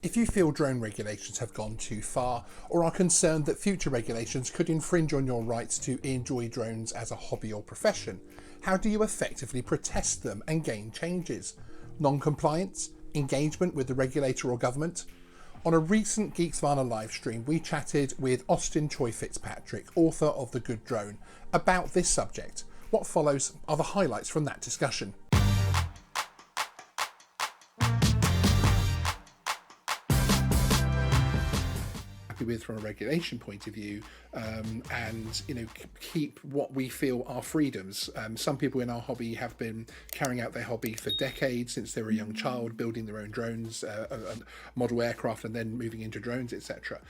If you feel drone regulations have gone too far or are concerned that future regulations could infringe on your rights to enjoy drones as a hobby or profession, how do you effectively protest them and gain changes? Non-compliance? Engagement with the regulator or government? On a recent Geeksvana live stream, we chatted with Austin Choi-Fitzpatrick, author of The Good Drone, about this subject. What follows are the highlights from that discussion. With from a regulation point of view, and keep what we feel are freedoms. Some people in our hobby have been carrying out their hobby for decades, since they were a young child, building their own drones, model aircraft, and then moving into drones, etc.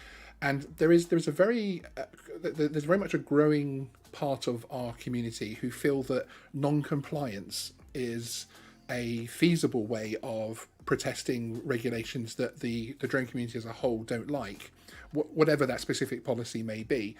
And there's very much a growing part of our community who feel that non-compliance is a feasible way of protesting regulations that the drone community as a whole don't like, whatever that specific policy may be.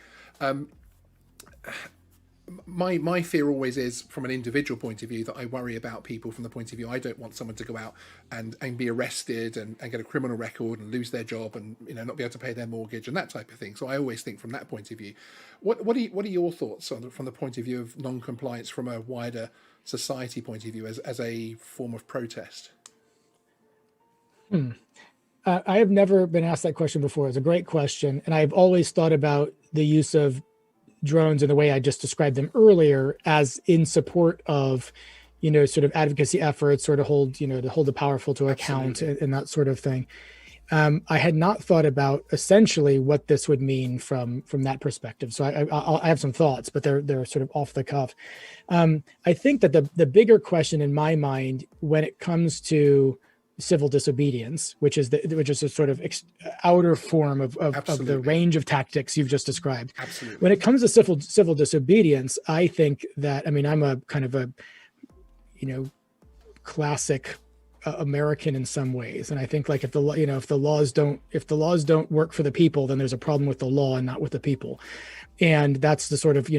My fear always is, from an individual point of view, that I worry about people from the point of view, I don't want someone to go out and be arrested and get a criminal record and lose their job and not be able to pay their mortgage and that type of thing. So I always think from that point of view. What are your thoughts from the point of view of non-compliance from a wider society point of view as a form of protest? I have never been asked that question before. It's a great question. And I've always thought about the use of drones in the way I just described them earlier, as in support of, sort of advocacy efforts, or to hold the powerful to account and that sort of thing. I had not thought about essentially what this would mean from that perspective. So I have some thoughts, but they're sort of off the cuff. I think that the bigger question in my mind when it comes to civil disobedience, which is a sort of outer form of the range of tactics you've just described. Absolutely. When it comes to civil disobedience, I think that, I'm a kind of a, classic American in some ways. And I think, like, if the laws don't work for the people, then there's a problem with the law and not with the people. And that's the sort of,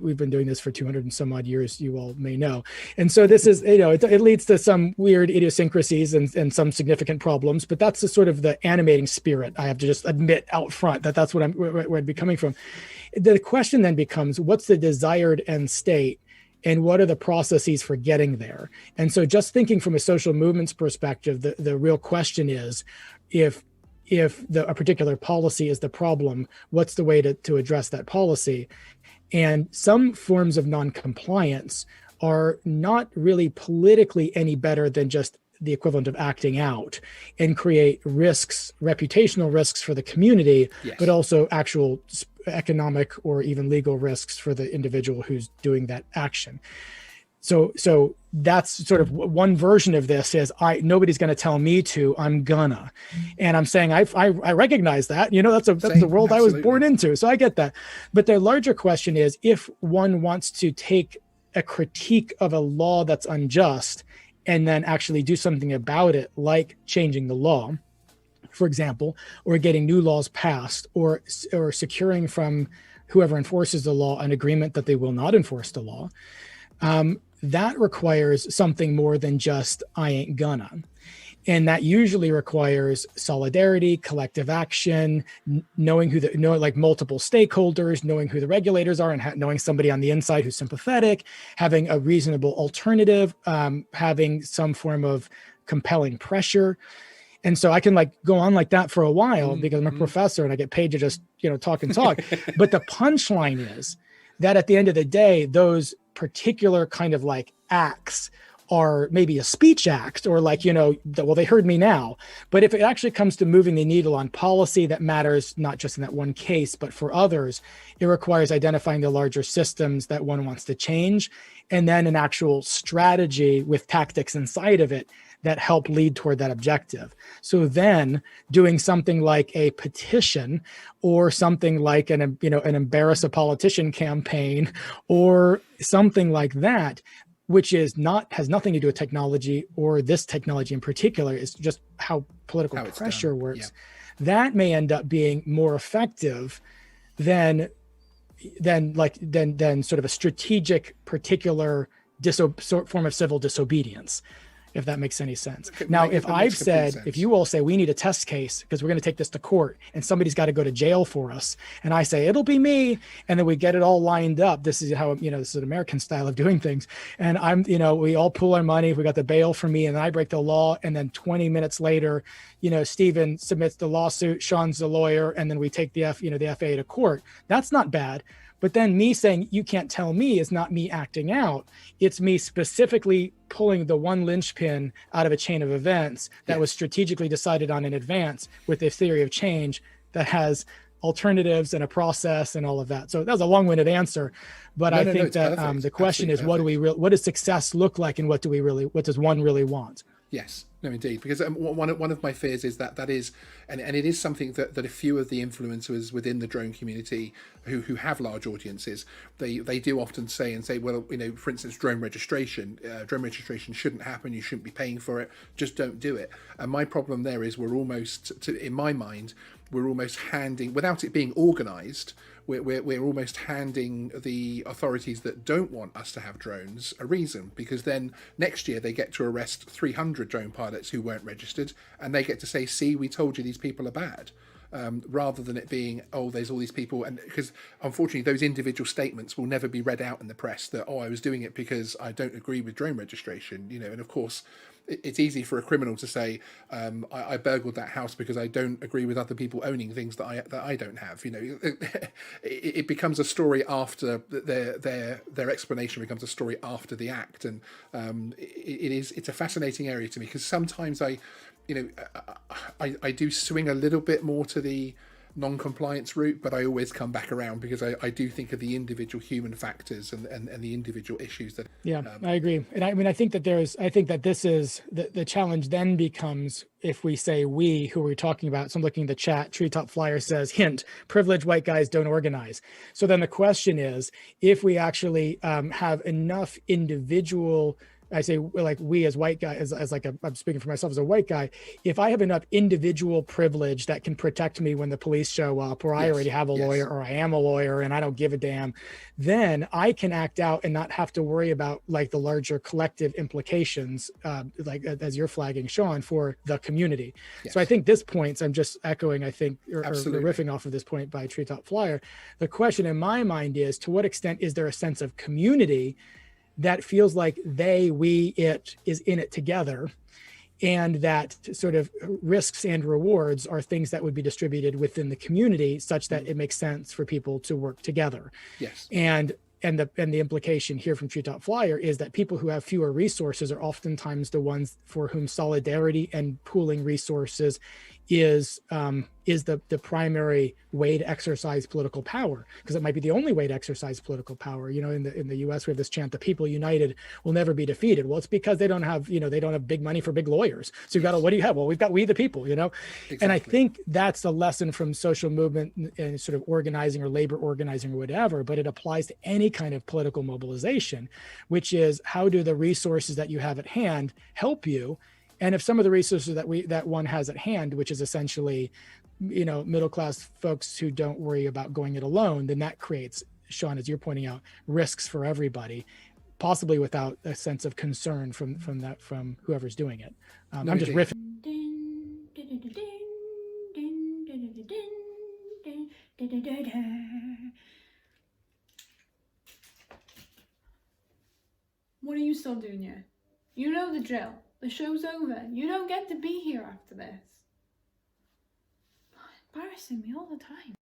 we've been doing this for 200 and some odd years, you all may know. And so this is, it leads to some weird idiosyncrasies and some significant problems, but that's the sort of the animating spirit. I have to just admit out front that's where I'd be coming from. The question then becomes, what's the desired end state? And what are the processes for getting there? And so, just thinking from a social movements perspective, the real question is, if a particular policy is the problem, what's the way to address that policy? And some forms of non-compliance are not really politically any better than just the equivalent of acting out, and create risks, reputational risks for the community, yes, but also actual economic or even legal risks for the individual who's doing that action. So that's sort of one version of this is nobody's going to tell me to, I'm gonna. And I'm saying I recognize that, that's the world I was born into. So I get that. But the larger question is, if one wants to take a critique of a law that's unjust and then actually do something about it, like changing the law, for example, or getting new laws passed, or securing from whoever enforces the law an agreement that they will not enforce the law, that requires something more than just I ain't gonna. And that usually requires solidarity, collective action, knowing like multiple stakeholders, knowing who the regulators are, and knowing somebody on the inside who's sympathetic, having a reasonable alternative, having some form of compelling pressure. And so I can go on like that for a while because I'm a professor and I get paid to just, talk and talk. But the punchline is that at the end of the day, those particular kind of acts are maybe a speech act, or they heard me now. But if it actually comes to moving the needle on policy that matters, not just in that one case, but for others, it requires identifying the larger systems that one wants to change, and then an actual strategy with tactics inside of it that help lead toward that objective. So then doing something like a petition, or something like an embarrass a politician campaign, or something like that, which has nothing to do with technology, or this technology in particular, is just how political pressure works. Yeah. That may end up being more effective than sort of a strategic, particular form of civil disobedience. if that makes any sense. Okay, Now, that if makes I've complete said, sense. if you all say we need a test case because we're going to take this to court and somebody's got to go to jail for us, and I say it'll be me, and then we get it all lined up. This is how, this is an American style of doing things. And we all pool our money. We got the bail for me, and I break the law. And then 20 minutes later, Stephen submits the lawsuit, Sean's the lawyer, and then we take the FAA to court. That's not bad. But then me saying, you can't tell me, is not me acting out. It's me specifically pulling the one linchpin out of a chain of events that was strategically decided on in advance with a theory of change that has alternatives and a process and all of that. So that was a long-winded answer, but I think that the question is, what does success look like, and what does one really want? Yes, no, indeed, because one of my fears is that is, and it is something that a few of the influencers within the drone community who have large audiences, they do often say, well, for instance, drone registration shouldn't happen. You shouldn't be paying for it. Just don't do it. And my problem there is in my mind, we're almost handing, without it being organised, we're almost handing the authorities that don't want us to have drones a reason, because then next year they get to arrest 300 drone pilots who weren't registered, and they get to say, see, we told you these people are bad. Rather than it being, oh, there's all these people, and because unfortunately those individual statements will never be read out in the press that, oh, I was doing it because I don't agree with drone registration, and of course it's easy for a criminal to say, I burgled that house because I don't agree with other people owning things that I don't have. It becomes a story after their explanation becomes a story after the act, and it's a fascinating area to me, because sometimes I do swing a little bit more to the non-compliance route, but I always come back around, because I do think of the individual human factors and the individual issues that. I agree. And I think that this is the challenge then becomes, if we say we, who we're talking about. So I'm looking at the chat. Treetop Flyer says, hint, privileged white guys don't organize. So then the question is, if we actually have enough individual, I say, like, we as white guys, I'm speaking for myself as a white guy, if I have enough individual privilege that can protect me when the police show up, or I already have a lawyer, or I am a lawyer and I don't give a damn, then I can act out and not have to worry about like the larger collective implications, like as you're flagging, Sean, for the community. So I think this point, I'm just echoing, I think, or riffing off of this point by Treetop Flyer. The question in my mind is, to what extent is there a sense of community that feels like they, we, it is in it together, and that sort of risks and rewards are things that would be distributed within the community such that it makes sense for people to work together. And the implication here from Treetop Flyer is that people who have fewer resources are oftentimes the ones for whom solidarity and pooling resources is the primary way to exercise political power, because it might be the only way to exercise political power. In the US, we have this chant, the people united will never be defeated. Well, it's because they don't have big money for big lawyers. So you've got what do you have? Well, we've got we the people, Exactly. And I think that's a lesson from social movement and sort of organizing, or labor organizing, or whatever, but it applies to any kind of political mobilization, which is, how do the resources that you have at hand help you? And if some of the resources that one has at hand, which is essentially, middle-class folks who don't worry about going it alone, then that creates, Sean, as you're pointing out, risks for everybody, possibly without a sense of concern from whoever's doing it. I'm just riffing. What are you still doing here? You know the drill. The show's over. You don't get to be here after this. Embarrassing me all the time.